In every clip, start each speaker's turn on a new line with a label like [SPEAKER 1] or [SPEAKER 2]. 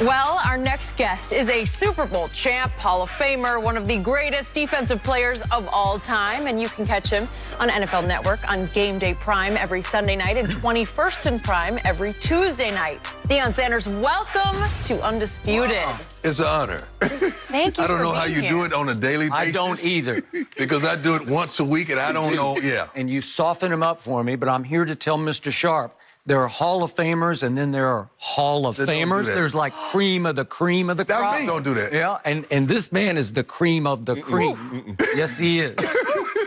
[SPEAKER 1] Well, our next guest is a Super Bowl champ, Hall of Famer, one of the greatest defensive players of all time. And you can catch him on NFL Network on Game Day Prime every Sunday night and 21st in Prime every Tuesday night. Deion Sanders, welcome to Undisputed.
[SPEAKER 2] Wow. It's an honor.
[SPEAKER 1] Thank you.
[SPEAKER 2] I don't know how you do it on a daily basis.
[SPEAKER 3] I don't either.
[SPEAKER 2] Because I do it once a week and I don't know, yeah.
[SPEAKER 3] And you soften him up for me, but I'm here to tell Mr. Sharp, there are Hall of Famers and then there are Hall of Famers. There's like cream of the crop.
[SPEAKER 2] Don't do that.
[SPEAKER 3] Yeah, and this man is the cream of the cream. Yes, he is.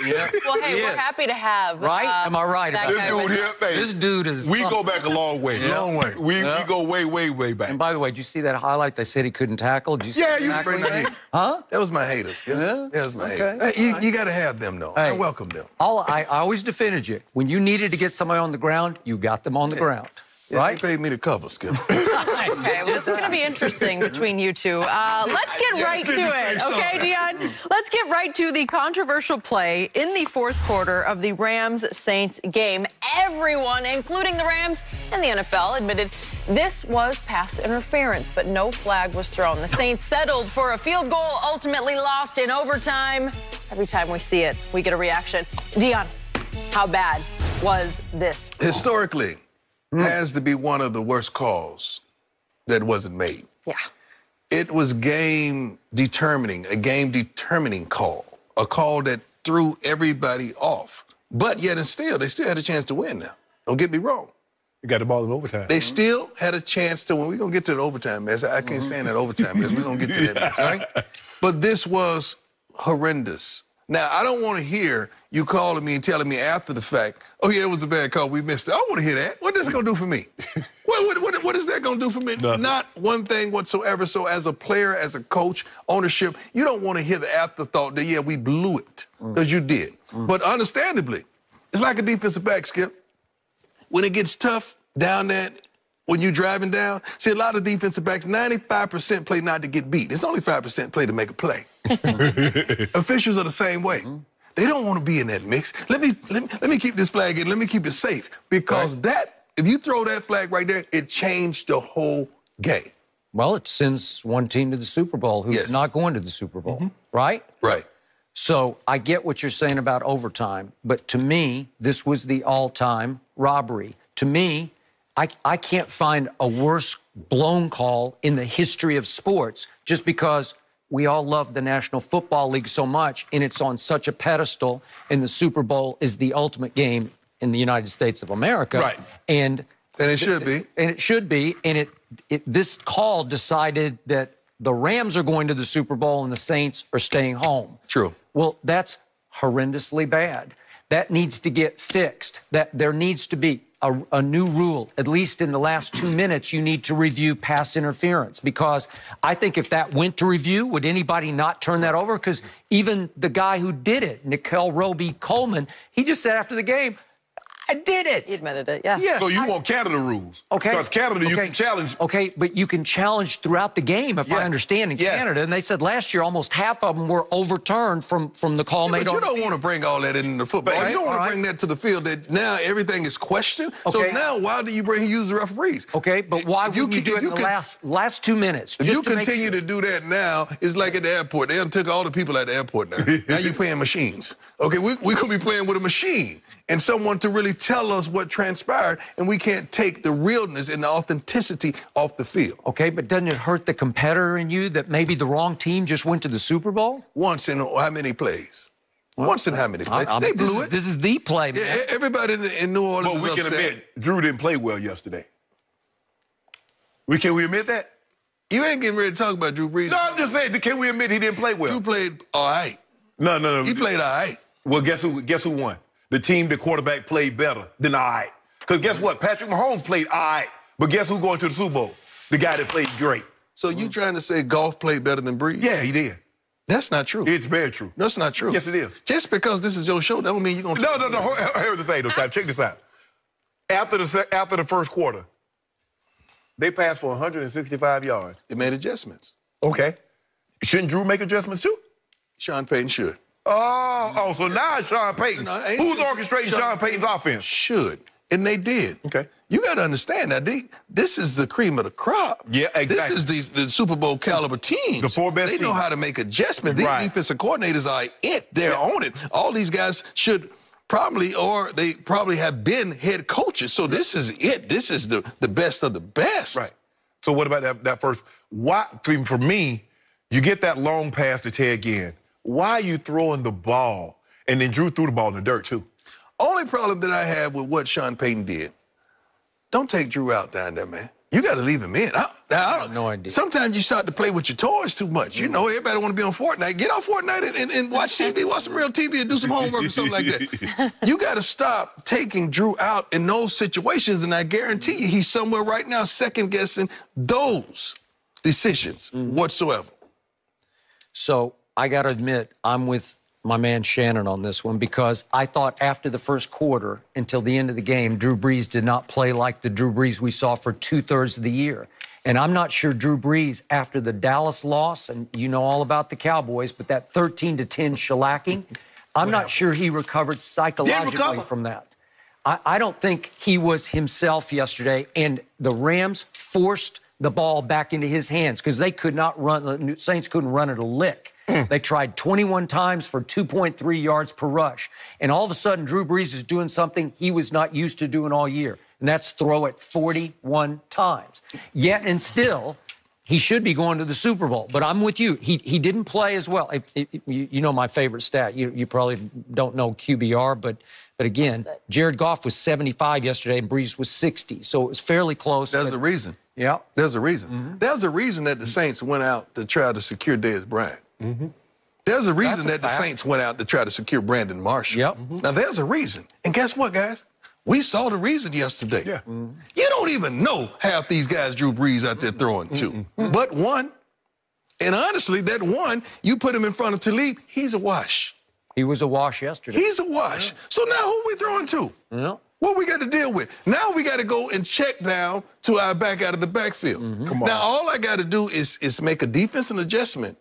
[SPEAKER 3] Yeah.
[SPEAKER 1] Well, hey, we're happy to have.
[SPEAKER 3] Right? Am I right about
[SPEAKER 4] this dude here? Hey,
[SPEAKER 3] this dude is.
[SPEAKER 4] We go back a long way.
[SPEAKER 2] Yeah. Long way.
[SPEAKER 4] We go way, way, way back.
[SPEAKER 3] And by the way, did you see that highlight? They said he couldn't tackle. Did you see
[SPEAKER 2] you bring the hate.
[SPEAKER 3] Huh?
[SPEAKER 2] That was my haters. Yeah. That was my haters. Hey, you got to have them, though.
[SPEAKER 3] Hey,
[SPEAKER 2] I welcome them.
[SPEAKER 3] I always defended you. When you needed to get somebody on the ground, you got them on the ground.
[SPEAKER 2] Yeah,
[SPEAKER 3] right?
[SPEAKER 2] They paid me to cover, Skip.
[SPEAKER 1] Okay, well, this is going to be interesting between you two. Let's get right to it, okay, Deion? Let's get right to the controversial play in the fourth quarter of the Rams-Saints game. Everyone, including the Rams and the NFL, admitted this was pass interference, but no flag was thrown. The Saints settled for a field goal, ultimately lost in overtime. Every time we see it, we get a reaction. Deion, how bad was this?
[SPEAKER 2] Historically, has to be one of the worst calls that wasn't made.
[SPEAKER 1] Yeah.
[SPEAKER 2] It was a game-determining call, a call that threw everybody off. But yet and still, they still had a chance to win now. Don't get me wrong.
[SPEAKER 4] You got the ball in overtime.
[SPEAKER 2] They still had a chance to win. We're going to get to the overtime mess. I can't stand that overtime mess. We're going to get to that mess. Right? But this was horrendous. Now, I don't want to hear you calling me and telling me after the fact, oh, yeah, it was a bad call, we missed it. I don't want to hear that. What is it going to do for me? What is that going to do for me?
[SPEAKER 4] Nothing.
[SPEAKER 2] Not one thing whatsoever. So as a player, as a coach, ownership, you don't want to hear the afterthought that, yeah, we blew it, because you did. But understandably, it's like a defensive back, Skip. When it gets tough down there, when you're driving down, see, a lot of defensive backs, 95% play not to get beat. It's only 5% play to make a play. Officials are the same way. They don't want to be in that mix. Let me keep this flag in. Let me keep it safe. Because if you throw that flag right there, it changed the whole game.
[SPEAKER 3] Well, it sends one team to the Super Bowl who's not going to the Super Bowl, right?
[SPEAKER 2] Right.
[SPEAKER 3] So I get what you're saying about overtime, but to me, this was the all-time robbery. To me, I can't find a worse blown call in the history of sports, just because we all love the National Football League so much, and it's on such a pedestal, and the Super Bowl is the ultimate game in the United States of America.
[SPEAKER 2] Right.
[SPEAKER 3] And
[SPEAKER 2] it should be.
[SPEAKER 3] And it should be. And this call decided that the Rams are going to the Super Bowl and the Saints are staying home.
[SPEAKER 2] True.
[SPEAKER 3] Well, that's horrendously bad. That needs to get fixed. That there needs to be a new rule. At least in the last 2 minutes, you need to review pass interference, because I think if that went to review, would anybody not turn that over? Because even the guy who did it, Nickel Roby-Coleman, he just said after the game, I did it.
[SPEAKER 1] He admitted it, yeah.
[SPEAKER 4] So you want Canada rules.
[SPEAKER 3] Okay.
[SPEAKER 4] Because Canada, you can challenge.
[SPEAKER 3] Okay, but you can challenge throughout the game, if I understand, in Canada. And they said last year almost half of them were overturned from the call made on the field.
[SPEAKER 2] But you don't want to bring all that into football. You don't want to bring that to the field, that now everything is questioned.
[SPEAKER 3] Okay.
[SPEAKER 2] So now why do you use the referees?
[SPEAKER 3] Okay, but why wouldn't you do it in the last 2 minutes?
[SPEAKER 2] If you continue to do that now, it's like at the airport. They took all the people at the airport now. Now you're playing machines. Okay, we're going to be playing with a machine and someone to really tell us what transpired, and we can't take the realness and the authenticity off the field.
[SPEAKER 3] Okay, but doesn't it hurt the competitor in you that maybe the wrong team just went to the Super Bowl?
[SPEAKER 2] Once in how many plays? Well, once in how many plays? They blew it.
[SPEAKER 3] This is the play, man.
[SPEAKER 2] Yeah, everybody in New Orleans is upset.
[SPEAKER 4] But we can admit, Drew didn't play well yesterday. Can we admit that?
[SPEAKER 2] You ain't getting ready to talk about Drew Brees.
[SPEAKER 4] No, I'm just saying, can we admit he didn't play well?
[SPEAKER 2] Drew played all right.
[SPEAKER 4] No.
[SPEAKER 2] He played all right.
[SPEAKER 4] Well, guess who won? The team, the quarterback played better than all right. Because guess what? Patrick Mahomes played all right. But guess who's going to the Super Bowl? The guy that played great.
[SPEAKER 2] So you trying to say golf played better than Brees?
[SPEAKER 4] Yeah, he did.
[SPEAKER 2] That's not true.
[SPEAKER 4] It's very true.
[SPEAKER 2] No, it's not true.
[SPEAKER 4] Yes, it is.
[SPEAKER 2] Just because this is your show, that don't mean you're going to...
[SPEAKER 4] No. Here's the thing, though, Ty. Check this out. After the first quarter, they passed for 165 yards.
[SPEAKER 2] They made adjustments.
[SPEAKER 4] Okay. Shouldn't Drew make adjustments, too?
[SPEAKER 2] Sean Payton should.
[SPEAKER 4] So now it's Sean Payton. Who's orchestrating Sean Payton's offense?
[SPEAKER 2] Should. and they did.
[SPEAKER 4] Okay.
[SPEAKER 2] You got to understand that this is the cream of the crop.
[SPEAKER 4] Yeah, exactly.
[SPEAKER 2] This is the Super Bowl caliber teams.
[SPEAKER 4] The 4 best
[SPEAKER 2] They know
[SPEAKER 4] teams.
[SPEAKER 2] how to make adjustments. These defensive coordinators are it. They're on it. All these guys should probably, or they probably have been head coaches. So this is it. This is the best of the best.
[SPEAKER 4] Right. So what about that first? Why? See, for me, you get that long pass to Ted Ginn. Why are you throwing the ball? And then Drew threw the ball in the dirt, too.
[SPEAKER 2] Only problem that I have with what Sean Payton did, don't take Drew out down there, man. You got to leave him in. I have
[SPEAKER 3] no idea.
[SPEAKER 2] Sometimes you start to play with your toys too much. You know, everybody want to be on Fortnite. Get on Fortnite and watch TV, watch some real TV and do some homework or something like that. You got to stop taking Drew out in those situations, and I guarantee you he's somewhere right now second-guessing those decisions whatsoever.
[SPEAKER 3] So I got to admit, I'm with my man Shannon on this one, because I thought after the first quarter until the end of the game, Drew Brees did not play like the Drew Brees we saw for 2/3 of the year. And I'm not sure Drew Brees, after the Dallas loss, and you know all about the Cowboys, but that 13-10 shellacking, I'm not sure he recovered psychologically from that. I don't think he was himself yesterday, and the Rams forced the ball back into his hands because they could not run, the Saints couldn't run it a lick. They tried 21 times for 2.3 yards per rush. And all of a sudden, Drew Brees is doing something he was not used to doing all year, and that's throw it 41 times. Yet and still, he should be going to the Super Bowl. But I'm with you. He didn't play as well. You know my favorite stat. You probably don't know QBR, but again, Jared Goff was 75 yesterday, and Brees was 60. So it was fairly close.
[SPEAKER 2] There's a reason.
[SPEAKER 3] Yeah.
[SPEAKER 2] There's a reason. There's a reason that the Saints went out to try to secure Dez Bryant. There's a reason that the Saints went out to try to secure Brandon Marshall.
[SPEAKER 3] Yep.
[SPEAKER 2] Now, there's a reason. And guess what, guys? We saw the reason yesterday.
[SPEAKER 4] Yeah.
[SPEAKER 2] You don't even know half these guys Drew Brees out there throwing to. But one, and honestly, that one, you put him in front of Talib, he's a wash.
[SPEAKER 3] He was a wash yesterday.
[SPEAKER 2] He's a wash. So now who we throwing to?
[SPEAKER 3] Yeah.
[SPEAKER 2] What we got to deal with? Now we got to go and check down to our back out of the backfield.
[SPEAKER 4] Come on.
[SPEAKER 2] Now, all I got to do is make a defensive adjustment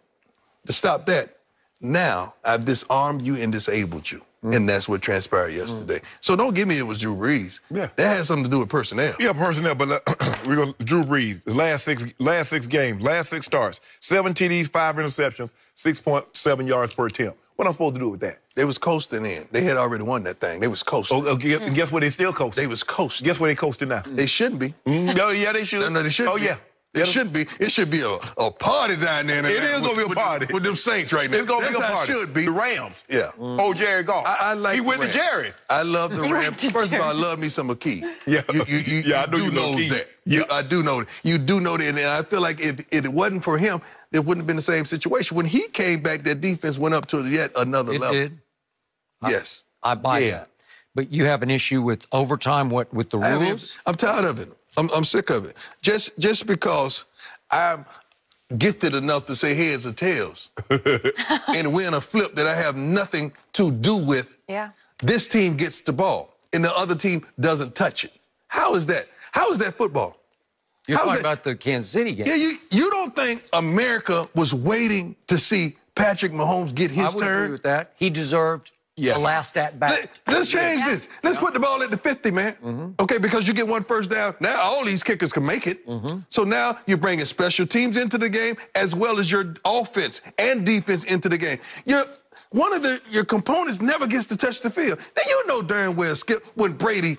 [SPEAKER 2] to stop that. Now, I've disarmed you and disabled you. And that's what transpired yesterday. So don't give me it was Drew Brees.
[SPEAKER 4] Yeah.
[SPEAKER 2] That has something to do with personnel.
[SPEAKER 4] Yeah, personnel, but we're going to Drew Brees, his last six games, last 6 starts, 7 TDs, 5 interceptions, 6.7 yards per attempt. What am I supposed to do with that?
[SPEAKER 2] They was coasting in. They had already won that thing. They was coasting.
[SPEAKER 4] Oh, guess what? They still coasting.
[SPEAKER 2] They was coasting.
[SPEAKER 4] Guess where they coasting now?
[SPEAKER 2] They shouldn't be.
[SPEAKER 4] No, yeah, they should.
[SPEAKER 2] No, they shouldn't
[SPEAKER 4] Oh,
[SPEAKER 2] be.
[SPEAKER 4] yeah.
[SPEAKER 2] It should be. It should be a party down there.
[SPEAKER 4] It is going to be a party.
[SPEAKER 2] With them Saints right now.
[SPEAKER 4] It's going to be a
[SPEAKER 2] That's
[SPEAKER 4] party.
[SPEAKER 2] how it should be.
[SPEAKER 4] The Rams.
[SPEAKER 2] Yeah.
[SPEAKER 4] Oh, Jared Goff.
[SPEAKER 2] I like
[SPEAKER 4] He
[SPEAKER 2] the
[SPEAKER 4] went
[SPEAKER 2] Rams.
[SPEAKER 4] to Jared.
[SPEAKER 2] I love the
[SPEAKER 1] He went
[SPEAKER 2] Rams.
[SPEAKER 1] to
[SPEAKER 2] First of all, I
[SPEAKER 1] Jared.
[SPEAKER 2] love me some McKee.
[SPEAKER 4] Yeah.
[SPEAKER 2] You
[SPEAKER 4] I know
[SPEAKER 2] do
[SPEAKER 4] you know
[SPEAKER 2] knows
[SPEAKER 4] Keith.
[SPEAKER 2] that.
[SPEAKER 4] Yeah.
[SPEAKER 2] I do know that. You do know that. And I feel like if it wasn't for him, it wouldn't have been the same situation. When he came back, that defense went up to yet another
[SPEAKER 3] It
[SPEAKER 2] level.
[SPEAKER 3] did.
[SPEAKER 2] Yes.
[SPEAKER 3] I buy that. But you have an issue with overtime, with the rules?
[SPEAKER 2] I'm tired of it. I'm sick of it. Just because I'm gifted enough to say heads or tails and win a flip that I have nothing to do with, this team gets the ball and the other team doesn't touch it. How is that? How is that football?
[SPEAKER 3] You're talking about the Kansas City game.
[SPEAKER 2] Yeah, you don't think America was waiting to see Patrick Mahomes get his
[SPEAKER 3] I would
[SPEAKER 2] turn?
[SPEAKER 3] agree with that. He deserved the last at bat.
[SPEAKER 2] Let's change this. Let's put the ball at the 50, man. Okay, because you get one first down. Now all these kickers can make it. So now you're bringing special teams into the game as well as your offense and defense into the game. One of your components never gets to touch the field. Now you know darn well, Skip, when Brady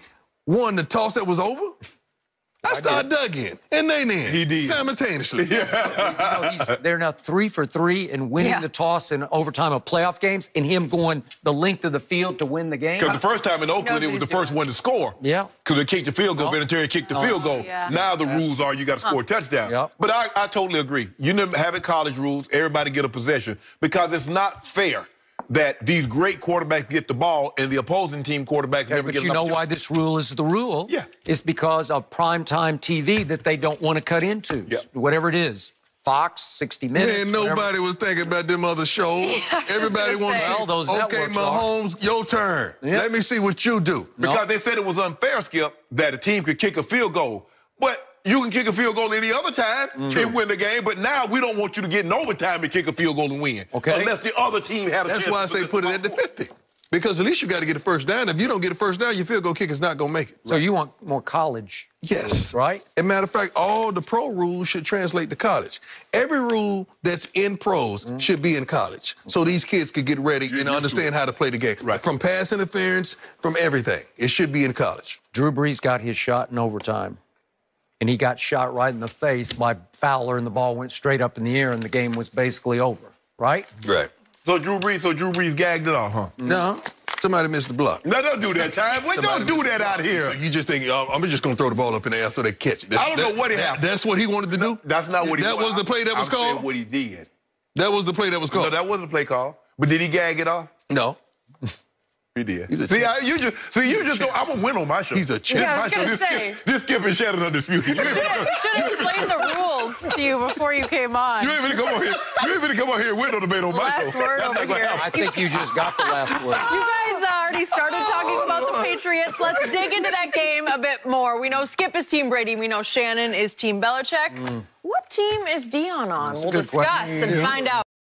[SPEAKER 2] won the toss that was over, I started dug in, and they did.
[SPEAKER 4] He did.
[SPEAKER 2] Simultaneously.
[SPEAKER 3] They're now 3 for 3 in winning the toss in overtime of playoff games, and him going the length of the field to win the game.
[SPEAKER 4] Because the first time in Oakland, it was the first one to score.
[SPEAKER 3] Yeah.
[SPEAKER 4] Because they kicked the field goal, Vinatieri kicked the field goal.
[SPEAKER 1] Yeah.
[SPEAKER 4] Now the rules are you got to score a touchdown.
[SPEAKER 3] Yep.
[SPEAKER 4] But I totally agree. You never have it college rules, everybody get a possession, because it's not fair that these great quarterbacks get the ball and the opposing team quarterbacks never
[SPEAKER 3] But
[SPEAKER 4] get
[SPEAKER 3] you know why this rule is the rule?
[SPEAKER 4] Yeah.
[SPEAKER 3] It's because of primetime TV that they don't want to cut into.
[SPEAKER 4] Yeah.
[SPEAKER 3] Whatever it is. Fox, 60 Minutes.
[SPEAKER 2] Man, nobody was thinking about them other shows. Everybody wants
[SPEAKER 3] say. Well, those
[SPEAKER 2] okay,
[SPEAKER 3] networks are.
[SPEAKER 2] Mahomes, your turn.
[SPEAKER 3] Yeah.
[SPEAKER 2] Let me see what you do.
[SPEAKER 4] Because they said it was unfair, Skip, that a team could kick a field goal. But you can kick a field goal any other time and win the game, but now we don't want you to get in overtime and kick a field goal and win.
[SPEAKER 3] Okay.
[SPEAKER 4] Unless the other team had a chance.
[SPEAKER 2] That's why I
[SPEAKER 4] to
[SPEAKER 2] say put it at the 50. Because at least you got to get a first down. If you don't get a first down, your field goal kicker's not going to make it.
[SPEAKER 3] So you want more college?
[SPEAKER 2] Yes.
[SPEAKER 3] Right?
[SPEAKER 2] As a matter of fact, all the pro rules should translate to college. Every rule that's in pros should be in college. So these kids could get ready and understand how to play the game.
[SPEAKER 4] Right.
[SPEAKER 2] From pass interference, from everything. It should be in college.
[SPEAKER 3] Drew Brees got his shot in overtime. And he got shot right in the face by Fowler, and the ball went straight up in the air, and the game was basically over. Right?
[SPEAKER 2] Right.
[SPEAKER 4] So Drew Brees gagged it off, huh?
[SPEAKER 2] No. Somebody missed the block.
[SPEAKER 4] No, don't do that, Ty. Wait, don't do that out here.
[SPEAKER 2] So you just think, I'm just going to throw the ball up in the air so they catch it.
[SPEAKER 4] I don't know what happened.
[SPEAKER 2] That's what he wanted to do?
[SPEAKER 4] That's not what he
[SPEAKER 2] That was the play that was called?
[SPEAKER 4] I'm saying what he did.
[SPEAKER 2] That was the play that was called?
[SPEAKER 4] No, that wasn't the play call. But did he gag it off?
[SPEAKER 2] No.
[SPEAKER 4] He did.
[SPEAKER 2] See,
[SPEAKER 4] you just go, I'm going to win on my show.
[SPEAKER 2] He's a champ.
[SPEAKER 1] Yeah, I was going to say.
[SPEAKER 4] Just Skip and Shannon Undisputed.
[SPEAKER 1] Should have explained the rules to you before you came on.
[SPEAKER 4] You ain't going to come on here. You ain't going to come on here and win on debate on my show.
[SPEAKER 1] Last word over here.
[SPEAKER 3] I think you just got the last word.
[SPEAKER 1] You guys already started talking about the Patriots. Let's dig into that game a bit more. We know Skip is Team Brady. We know Shannon is Team Belichick. What team is Deion on? We'll discuss and find out.